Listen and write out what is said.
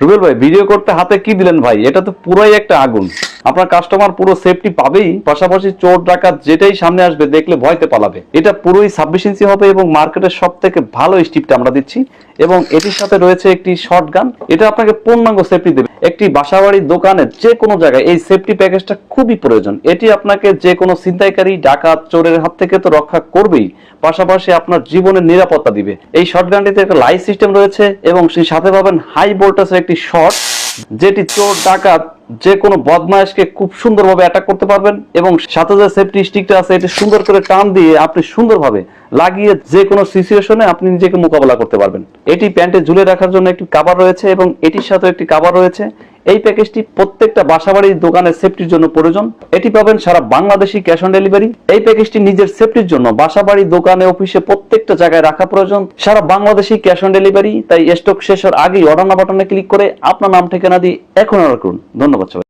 রুবেল ভাই, ভিডিও করতে হাতে কি দিলেন ভাই? এটা তো পুরাই একটা আগুন। আপনার কাস্টমার পুরো সেফটি পাবেই, পাশাপাশি চোর ডাকাত যেটাই সামনে আসবে দেখলে ভয়তে পালাবে। এটা পুরোই 26 ইঞ্চি হবে এবং মার্কেটের সব থেকে ভালো স্টিপটা আমরা দিচ্ছি। এবং এটির সাথে রয়েছে একটি শর্টগান। এটা আপনাকে পূর্ণাঙ্গ সেফটি দেবে। একটি বাসাবাড়ির দোকানে যে কোনো জায়গায় এই সেফটি প্যাকেজটা খুবই প্রয়োজন। এটি আপনাকে যে কোনো ছিনতাইকারী, ডাকাত, চোরের হাত থেকে তো রক্ষা করবেই, পাশাপাশি আপনার জীবনের নিরাপত্তা দিবে। এই শর্টগানটিতে একটা লাইট সিস্টেম রয়েছে এবং সেই সাথে পাবেন হাই ভোল্টেজের একটি শর্ট, যেটি চোর ডাকাত যে কোনো বদমাইশকে খুব সুন্দরভাবে অ্যাটাক করতে পারবেন। এবং সাথে যে সেফটি স্টিকটা আছে এটি সুন্দর করে টান দিয়ে আপনি সুন্দরভাবে লাগিয়ে যে কোনো সিচুয়েশনে আপনি নিজেকে মোকাবেলা করতে পারবেন। এটি প্যান্টে ঝুলে রাখার জন্য একটি কভার রয়েছে এবং এটির সাথে একটি কভার রয়েছে। এই প্যাকেজটি প্রত্যেকটা বাসাবাড়ির দোকানের সেফটির জন্য প্রয়োজন। এটি পাবেন সারা বাংলাদেশি ক্যাশ অন ডেলিভারি। এই প্যাকেজটি নিজের সেফটির জন্য বাসাবাড়ি, দোকানে, অফিসে প্রত্যেকটা জায়গায় রাখা প্রয়োজন। সারা বাংলাদেশি ক্যাশ অন ডেলিভারি। তাই স্টক শেষের আগেই অর্ডার নাও বাটনে ক্লিক করে আপনার নাম ঠিকানা দিয়ে এখন অর্ডার করুন। ধন্যবাদ সবাই।